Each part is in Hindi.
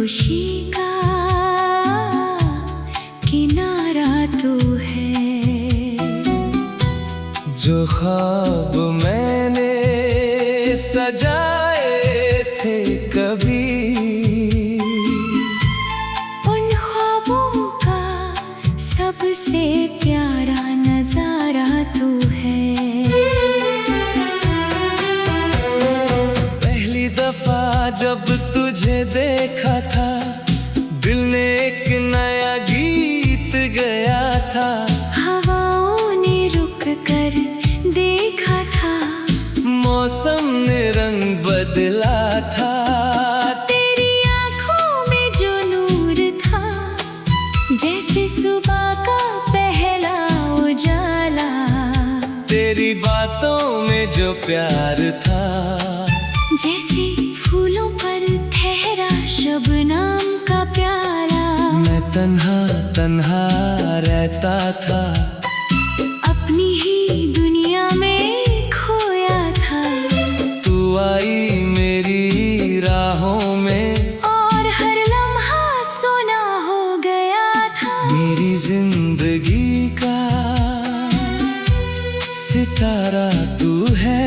खुशी का किनारा तू है। जो ख्वाब मैंने सजाए थे कभी, उन ख्वाबों का सबसे प्यारा नजारा तू है। पहली दफा जब तुझे देखा था, दिल ने एक नया गीत गया था। हवाओं ने रुक कर देखा था, मौसम ने रंग बदला था। तेरी आंखों में जो नूर था, जैसे सुबह का पहला उजाला। तेरी बातों में जो प्यार था, जैसे फूलों पर ठहरा शबनम का प्याला। मैं तन्हा तन्हा रहता था, अपनी ही दुनिया में खोया था। तू आई मेरी राहों में, और हर लम्हा सोना हो गया था। मेरी जिंदगी का सितारा तू है।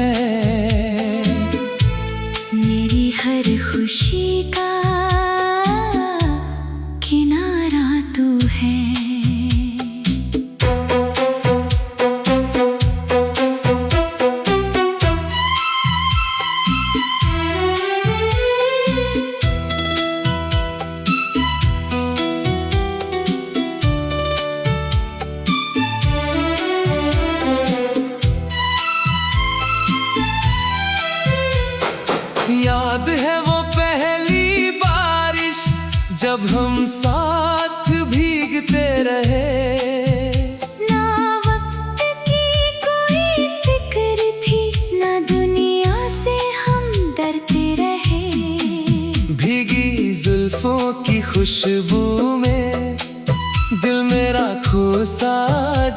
मेरी हर खुशी का किनारा तू है। याद है वो पहली बारिश, जब हम साथ भीगते रहे। ना वक्त की कोई फिक्र थी, ना दुनिया से हम डरते रहे। भीगी जुल्फों की खुशबू में दिल मेरा खो सा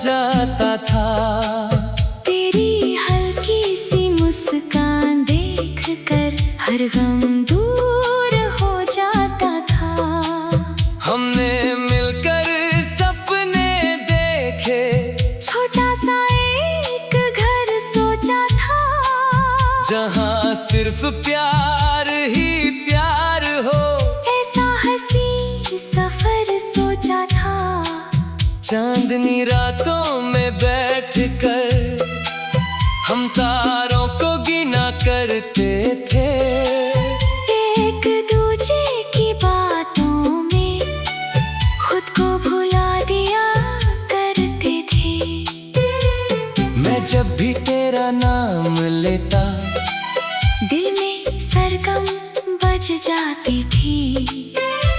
जाता था। तेरी हल्की सी मुस्कान देख कर हर गम दूर हो जाता था। हमने मिलकर सपने देखे, छोटा सा एक घर सोचा था, जहाँ सिर्फ प्यार ही प्यार हो। ऐसा हंसी सफर सोचा था। चांदनी रातों में बैठकर हम तारों को गिना करते थे। एक दूजे की बातों में खुद को भुला दिया करते थे। मैं जब भी तेरा नाम लेता, दिल में सरगम बज जाती थी।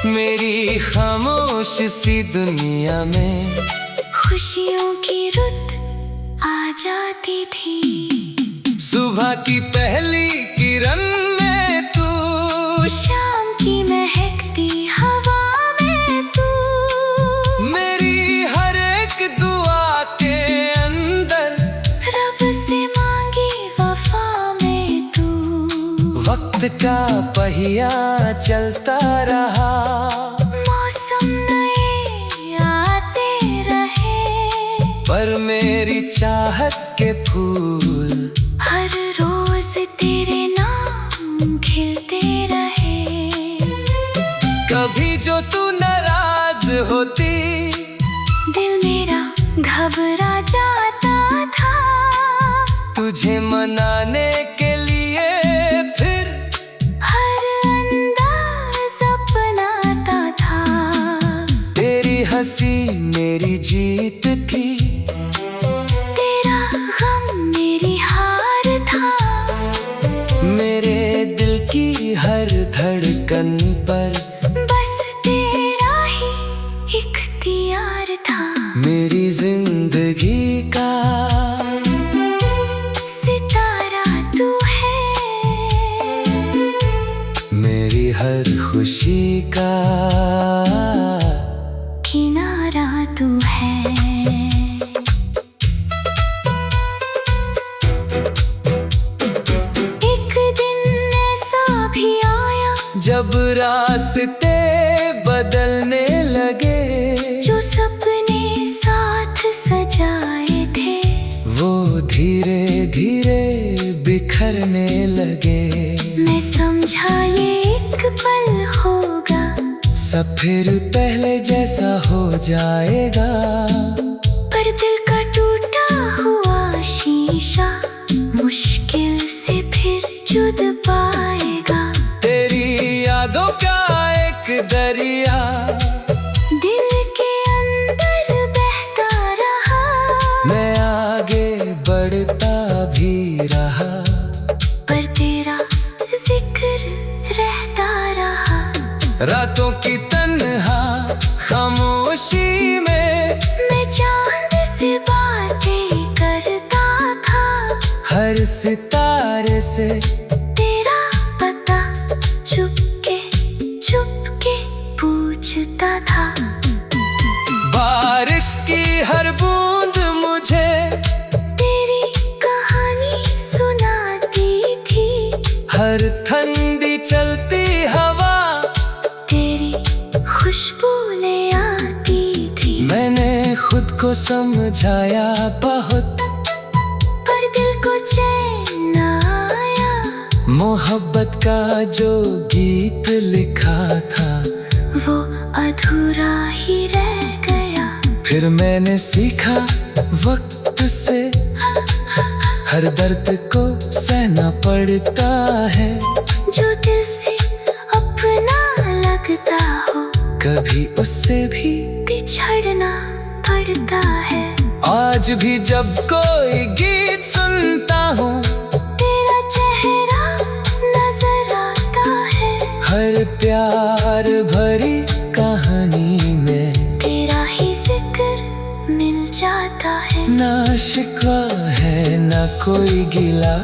मेरी खामोश सी दुनिया में खुशियों की रुत आ जाती थी। सुबह की पहली किरण में तू, शाम की महकती हवा में तू, मेरी हर एक दुआ के अंदर रब से मांगी वफा में तू। वक्त का पहिया चलता रहा, मौसम नए आते रहे, पर मेरी चाहत के फूल हर रोज तेरे नाम खिलते रहे। कभी जो तू नाराज होती, दिल मेरा घबरा जाता था। तुझे मनाने के लिए फिर हर अंदाज अपनाता था। तेरी हंसी मेरी जीत थी, तेरा गम मेरी हार था। मेरे दिल की हर धड़कन पर बस तेरा ही इख्तियार था। मेरी जिंदगी का सितारा तू है। मेरी हर खुशी का किनारा तू है। जब रास्ते बदलने लगे। जो सपने साथ सजाए थे वो धीरे धीरे बिखरने लगे। मैं समझा ये एक पल होगा, सब फिर पहले जैसा हो जाएगा। पर दिल का टूटा हुआ शीशा मुश्किल से फिर जुड़ पाएगा। तेरी यादों का एक दरिया दिल के अंदर बहता रहा, मैं आगे बढ़ता भी रहा, पर तेरा जिक्र रहता रहा। रातों की तन्हा खामोशी में मैं चांद से बातें करता था, हर सितारे से तेरा पता चुपके चुपके पूछता था। बारिश की हर बूंद मुझे तेरी कहानी सुनाती थी, हर ठंडी चलती हवा तेरी खुशबू ले आती थी। मैंने खुद को समझाया बहुत, पर दिल को चैन न आया। मोहब्बत का जो गीत लिखा था वो अधूरा ही रह गया। फिर मैंने सीखा वक्त से हर दर्द को सहना पड़ता है। जो दिल से अपना लगता हो कभी उससे भी बिछड़ना पड़ता है। आज भी जब कोई गीत सुनता हूँ तेरा चेहरा नजर आता है, हर प्यार भरी कहानी में तेरा ही जिक्र मिल जाता है। ना शिकवा है ना कोई गिला,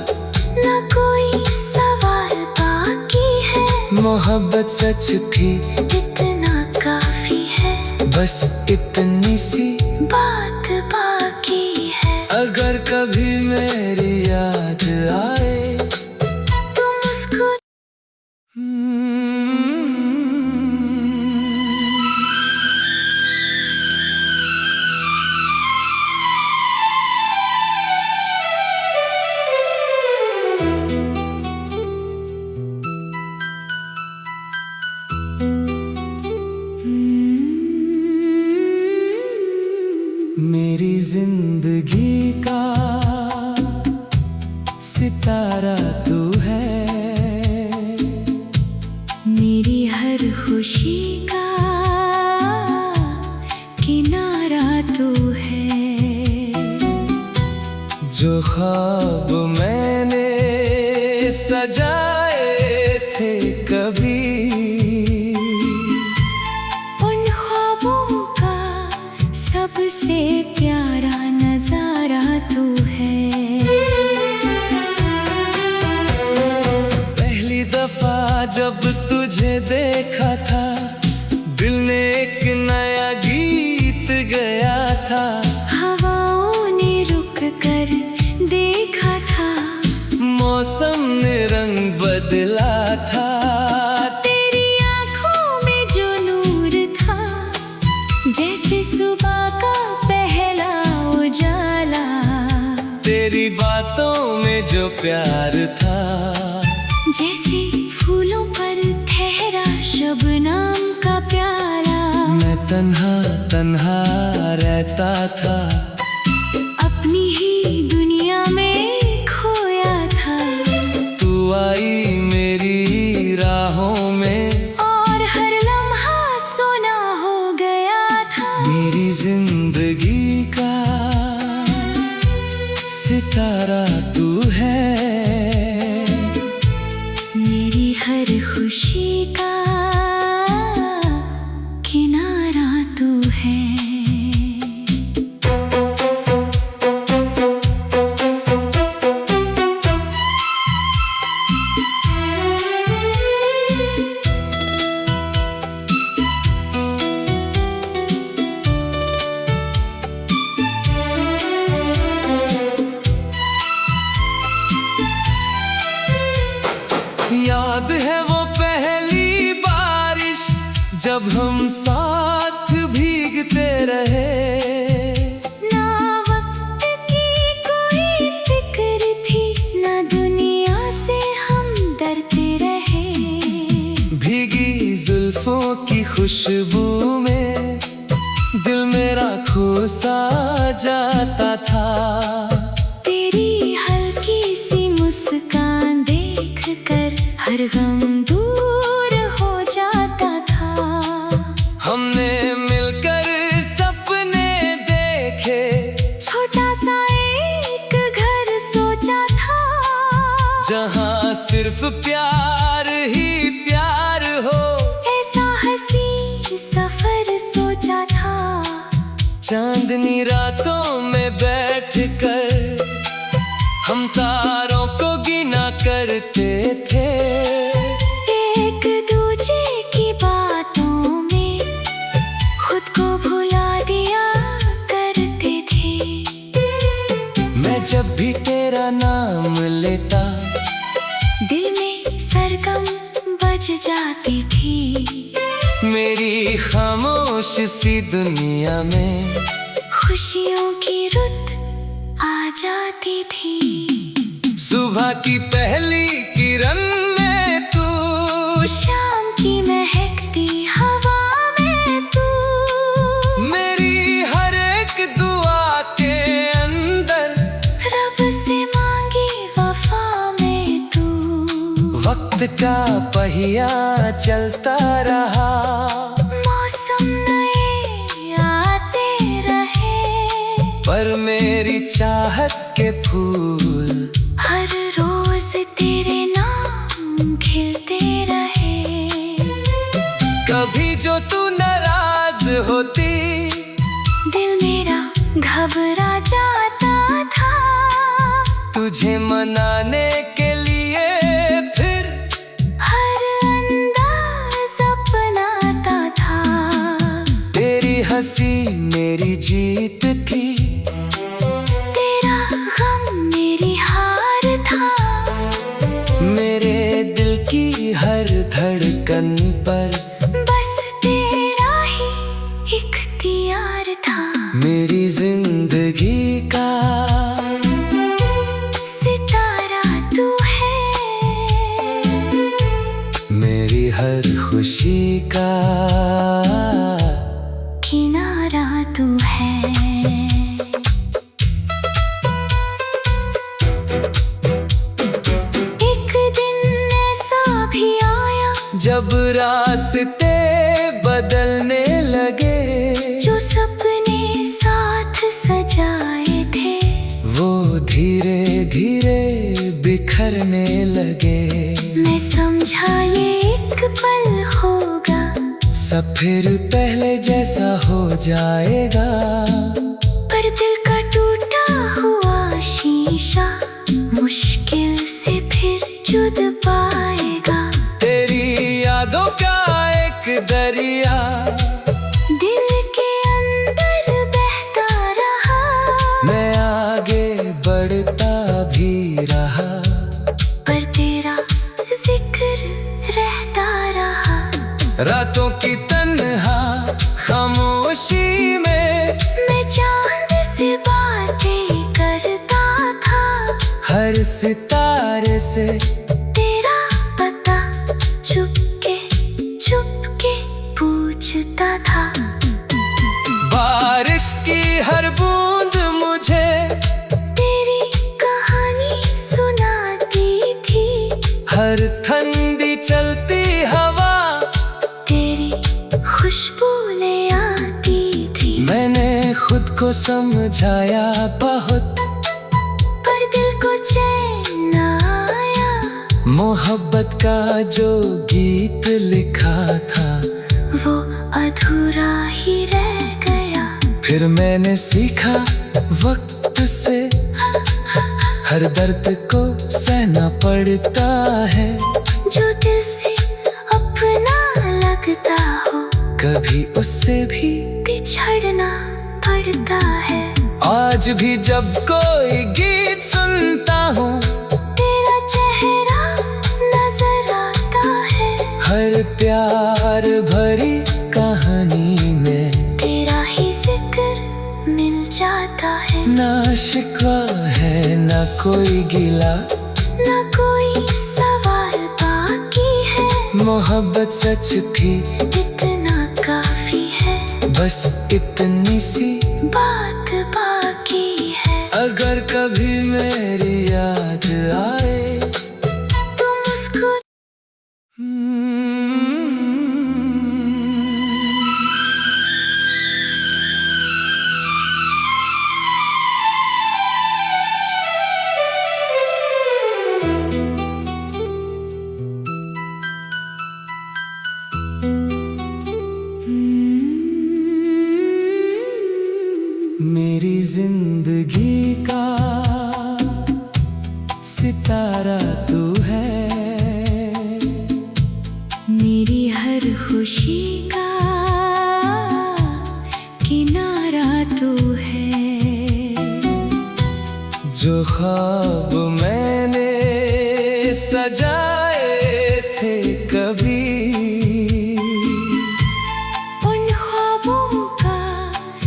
ना कोई सवाल बाकी है। मोहब्बत सच थी इतना काफी है, बस इतनी सी बात बाकी है। अगर कभी मेरी याद आए तुम मुस्कुरा मेरी जिंदगी का सितारा तू है, मेरी हर खुशी का किनारा तू है। जो ख्वाब मैंने सजाए थे कभी उन ख्वाबों का सबसे प्यारा नजारा तू है। पहली दफा जब तुझे देखा था दिल ने एक नया गीत गया था। हवाओं ने रुक कर देखा था, मौसम ने रंग बदला था। तेरी आंखों में जो नूर था जैसे सुबह का पहला उजाला। तेरी बातों में जो प्यार था जैसे फूलों पर ठहरा शबनम का प्याला। मैं तन्हा तन्हा रहता था, अपनी ही दुनिया में खोया था। तू आई मेरी राहों में और हर लम्हा सोना हो गया था। मेरी जिंदगी का सितारा तू है, मेरी हर खुशी का किनारा तू है। याद है वो पहली बारिश जब जब हम साथ भीगते रहे, ना वक्त की कोई फिक्र थी, ना दुनिया से हम डरते रहे। भीगी जुल्फों की खुशबू में दिल मेरा खो सा जाता था। तेरी हल्की सी मुस्कान देख कर हर गम दूर हो जाता था। हमने मिलकर सपने देखे, छोटा सा एक घर सोचा था, जहाँ सिर्फ प्यार ही प्यार हो। ऐसा हंसी सफर सोचा था। चांदनी रातों में बैठकर हम तारों को गिना करते थे। एक दूजे की बातों में खुद को भुला दिया करते थे। मैं जब भी तेरा नाम लेता, दिल में सरगम बज जाती थी। मेरी खामोश सी दुनिया में खुशियों की रुत आ जाती थी। सुबह की पहली किरण में तू, शाम की महकती हवा में तू, मेरी हर एक दुआ के अंदर रब से मांगी वफा में तू। वक्त का पहिया चलता रहा, मौसम नए आते रहे, पर मेरी चाहत के फूल हर रोज तेरे नाम खिलते रहे। कभी जो तू नाराज होती, दिल मेरा घबरा जाता था। तुझे मनाने के लिए फिर हर अंदाज अपनाता था। तेरी हंसी मेरी जीत थी, तेरा गम मेरी हार था। मेरे दिल की हर धड़कन पर बस तेरा ही इख्तियार था। मेरी जिंदगी का सितारा तू है, मेरी हर खुशी का किनारा तू है। एक दिन ऐसा भी आया जब रास्ते बदलने लगे, जो सपने साथ सजाए थे, वो धीरे धीरे बिखरने लगे। मैं समझा ये एक पल होगा, सब फिर पहले जैसा हो जाएगा। पर दिल का टूटा हुआ शीशा मुश्किल से फिर जुड़ पाएगा। तेरी यादों का एक दरिया दिल के अंदर बहता रहा, मैं आगे बढ़ता भी रहा, पर तेरा जिक्र रहता रहा। रातों की तन्हा खामोशी में मैं चांद से बातें करता था, हर सितारे से तेरा पता चुपके चुपके पूछता था। बारिश की हर बूंद मुझे तेरी कहानी सुनाती थी, हर ठंडी चलती हवा तेरी खुशबू ले आती थी। मैंने खुद को समझाया बहुत, पर दिल को चैन न आया। मोहब्बत का जो गीत लिखा था, वो अधूरा ही रह गया। फिर मैंने सीखा वक्त से हर दर्द को सहना पड़ता है। जो दिल से अपना लगता हो, कभी उससे भी बिछड़ना पड़ता है। आज भी जब कोई गीत सुनता हूँ, तेरा चेहरा नजर आता है। हर प्यार भरी ना शिकवा है ना कोई गिला, ना कोई सवाल बाकी है। मोहब्बत सच थी इतना काफी है, बस इतनी सी बात बाकी है। अगर कभी मेरी याद आए तो मुस्कुरा मेरी जिंदगी का सितारा तू है, मेरी हर खुशी का किनारा तू है। जो ख्वाब मैंने सजाए थे कभी, उन ख्वाबों का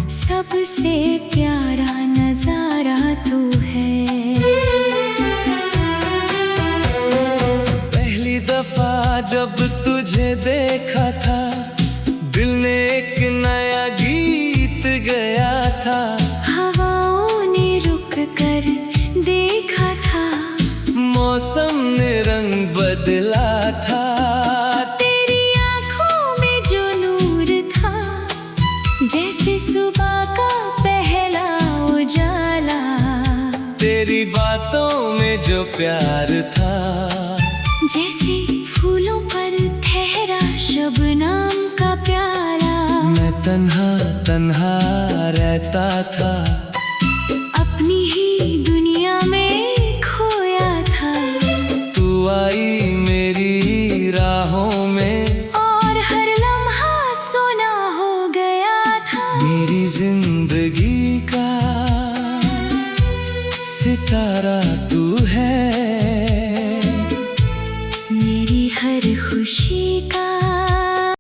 सबसे प्यारा नजारा तू है। पहली दफा जब तुझे देखा था, दिल ने एक नया गीत गया था। हवाओं ने रुक कर देखा था, मौसम ने रंग बदला था। तेरी आंखों में जो नूर था, जैसे सुबह का पहला उजाला। तेरी बातों में जो प्यार था, जैसे फूलों पर ठहरा शबनम का प्याला। मैं तन्हा तन्हा रहता था, अपनी ही दुनिया में खोया था। तू आई मेरी राहों में, और हर लम्हा सोना हो गया था। मेरी जिंदगी का सितारा तू है, मेरी हर खुशी का